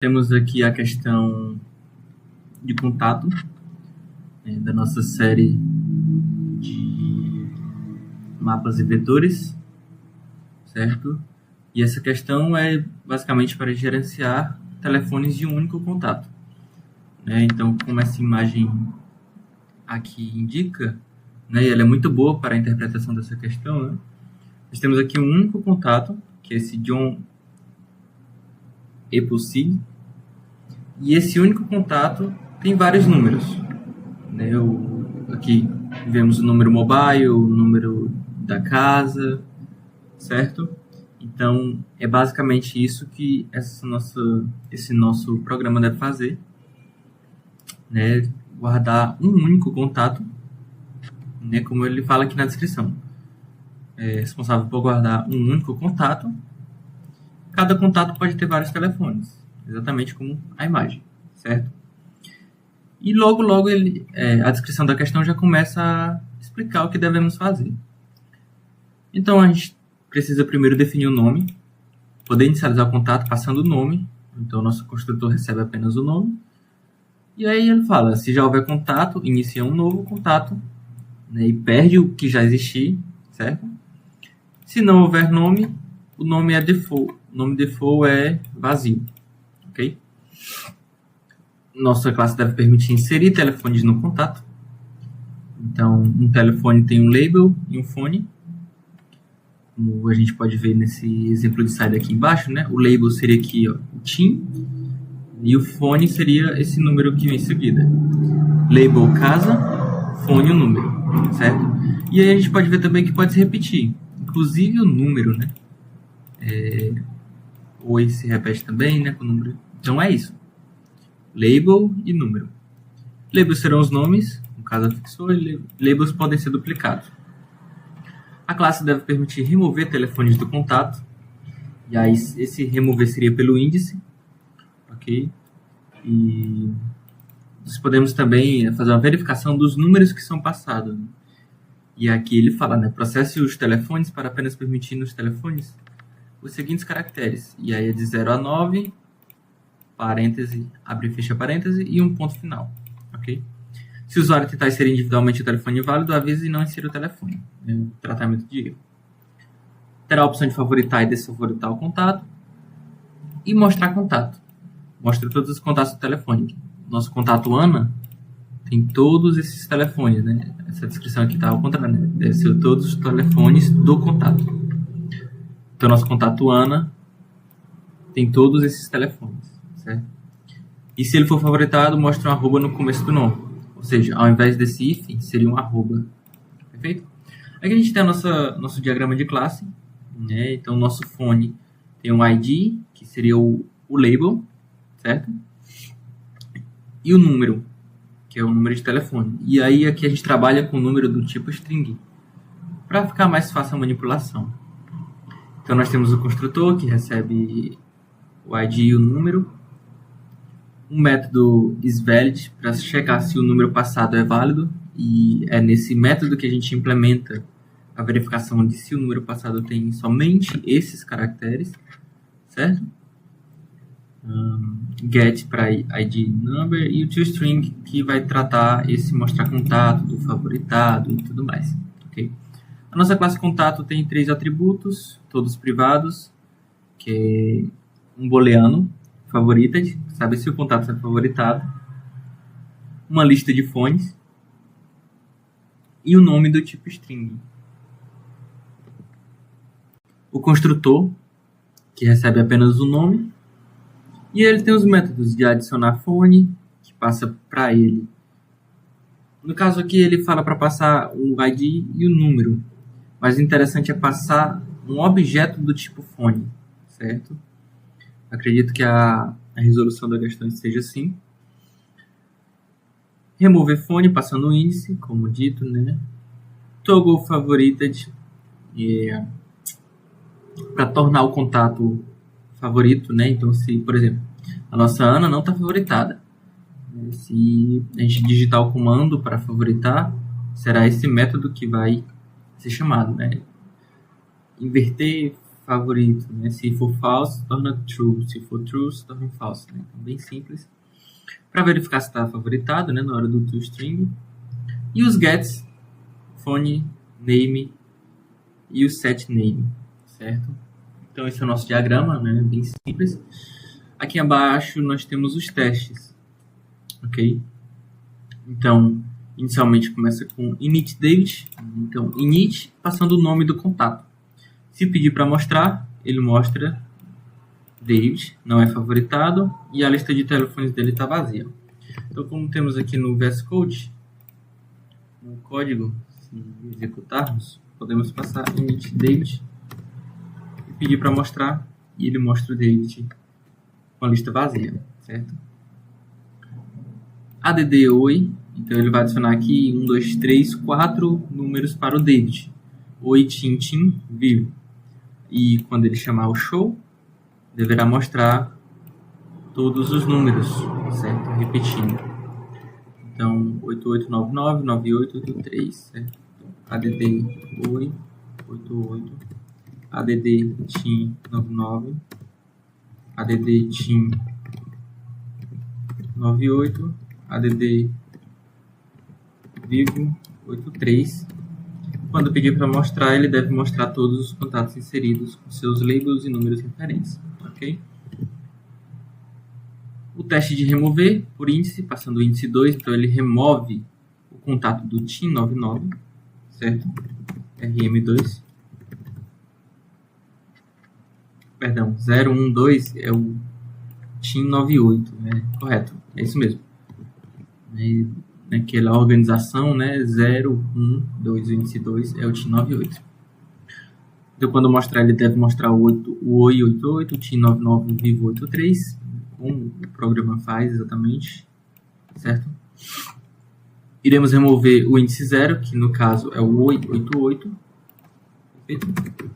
Temos aqui a questão de contato da nossa série de mapas e vetores, certo? E essa questão é basicamente para gerenciar telefones de um único contato. Então, como essa imagem aqui indica, e ela é muito boa para a interpretação dessa questão, nós temos aqui um único contato, que é esse John Epusig, e esse único contato tem vários números. Aqui vemos o número mobile, o número da casa, certo? Então, é basicamente isso que esse nosso programa deve fazer, guardar um único contato, como ele fala aqui na descrição. É responsável por guardar um único contato. Cada contato pode ter vários telefones, exatamente como a imagem, certo? E logo a descrição da questão já começa a explicar o que devemos fazer. Então, a gente precisa primeiro definir o nome, poder inicializar o contato passando o nome. Então, o nosso construtor recebe apenas o nome. E aí ele fala, se já houver contato, inicia um novo contato, e perde o que já existir, certo? Se não houver nome, o nome é default. O nome default é vazio, ok? Nossa classe deve permitir inserir telefones no contato. Então, um telefone tem um label e um fone. Como a gente pode ver nesse exemplo de saída aqui embaixo, O label seria aqui, o TIM. E o fone seria esse número que vem em seguida. Label casa, fone o número, certo? E aí a gente pode ver também que pode se repetir. Inclusive o número, Oi se repete também, com o número. Então é isso. Label e número. Labels serão os nomes, no caso fixou, e labels podem ser duplicados. A classe deve permitir remover telefones do contato. E aí esse remover seria pelo índice. Ok? E nós podemos também fazer uma verificação dos números que são passados. E aqui ele fala, processe os telefones para apenas permitir nos telefones os seguintes caracteres. E aí é de 0 a 9, parêntese, abre e fecha parêntese, e um ponto final. Ok? Se o usuário tentar inserir individualmente o telefone válido, avise e não insira o telefone. Tratamento de erro. Terá a opção de favoritar e desfavoritar o contato. E mostrar contato. Mostra todos os contatos do telefone. Nosso contato Ana tem todos esses telefones, Essa descrição aqui está ao contrário, Deve ser todos os telefones do contato. Então, nosso contato Ana tem todos esses telefones, certo? E se ele for favoritado, mostra um arroba no começo do nome. Ou seja, ao invés desse if, seria um arroba. Perfeito? Aqui a gente tem nosso diagrama de classe. Então, o nosso fone tem um ID, que seria o label, certo? E o número, que é o número de telefone. E aí aqui a gente trabalha com o número do tipo string, para ficar mais fácil a manipulação. Então nós temos o construtor, que recebe o ID e o número. Um método isValid, para checar se o número passado é válido. E é nesse método que a gente implementa a verificação de se o número passado tem somente esses caracteres, certo? Get para ID number e o toString, que vai tratar esse mostrar contato do favoritado e tudo mais. Okay? A nossa classe contato tem 3 atributos, todos privados, que é um booleano, favorited, sabe se o contato é favoritado, uma lista de fones e o nome do tipo string. O construtor, que recebe apenas o nome, e ele tem os métodos de adicionar fone, que passa para ele. No caso aqui, ele fala para passar o ID e o número. Mas o interessante é passar um objeto do tipo fone, certo? Acredito que a resolução da questão seja assim. Remover fone, passando o índice, como dito, Toggle favorited, para tornar o contato favorito, Então, se, por exemplo, a nossa Ana não está favoritada, se a gente digitar o comando para favoritar, será esse método que vai ser chamado, Inverter favorito, né? Se for false, torna true. Se for true, se torna false, né? Então, bem simples. Para verificar se está favoritado, né? Na hora do toString. E os gets, phone, name e o set name, certo? Então, esse é o nosso diagrama, né? Bem simples. Aqui abaixo nós temos os testes, ok? Então, inicialmente começa com init David. Então, init passando o nome do contato. Se pedir para mostrar, ele mostra David, não é favoritado, e a lista de telefones dele está vazia. Então, como temos aqui no VS Code, no código, se executarmos, podemos passar init David e pedir para mostrar, e ele mostra o David com a lista vazia, certo? add oi, então ele vai adicionar aqui 1, 2, 3, 4 números para o David. Oi, tim, tim, vivo. E quando ele chamar o show, deverá mostrar todos os números, certo? Repetindo. Então, 8899, 9883, certo? Então, add oi, 88, add tim 99, add tim 98, add vivo 83. Quando pedir para mostrar, ele deve mostrar todos os contatos inseridos com seus labels e números referentes, ok? O teste de remover por índice, passando o índice 2, então ele remove o contato do TIM99, certo? RM2. Perdão, 012 é o TIM98, né? Correto, é isso mesmo. Naquela organização, né? 0, 1, 2, o índice 2 é o TIM98. Então, quando mostrar, ele deve mostrar o OI88, o TIM99 o Vivo 83, como o programa faz exatamente, certo? Iremos remover o índice 0, que no caso é o OI88, perfeito?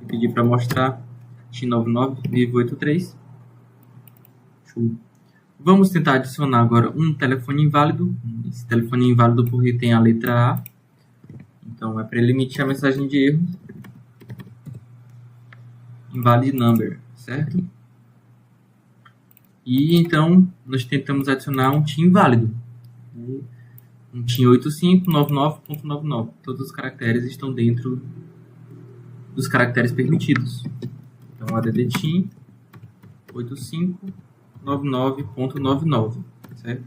E pedir para mostrar TIM99 Vivo 83. Show. Vamos tentar adicionar agora um telefone inválido. Esse telefone é inválido porque tem a letra A. Então, é para ele emitir a mensagem de erro. Invalid number, certo? E então, nós tentamos adicionar um TIM inválido. Um TIM 8599.99. Todos os caracteres estão dentro dos caracteres permitidos. Então, add TIM 8599.99, certo?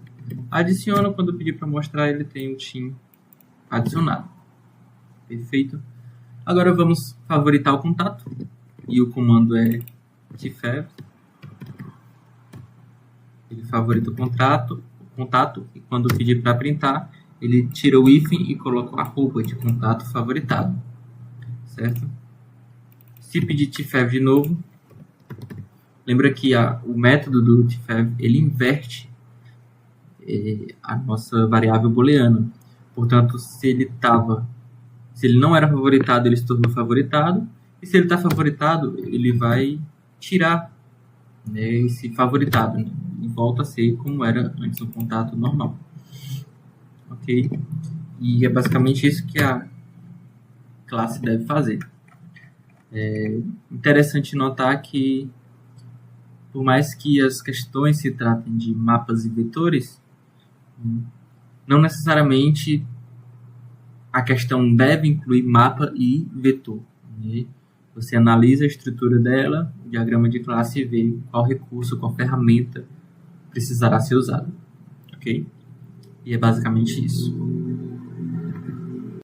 Adiciona, quando pedir para mostrar, ele tem o TIM adicionado. Perfeito? Agora vamos favoritar o contato. E o comando é tfav. Ele favorita o contato, e quando pedir para printar, ele tira o hífen e coloca a arroba de contato favoritado, certo? Se pedir tfav de novo, lembra que o método do tfav, ele inverte a nossa variável booleana. Portanto, se ele não era favoritado, ele se tornou favoritado, e se ele está favoritado, ele vai tirar, né, esse favoritado, né, e volta a ser como era antes do contato normal. Ok? E é basicamente isso que a classe deve fazer. É interessante notar que, por mais que as questões se tratem de mapas e vetores, não necessariamente a questão deve incluir mapa e vetor, né? Você analisa a estrutura dela, o diagrama de classe, e vê qual recurso, qual ferramenta precisará ser usado, ok? E é basicamente isso.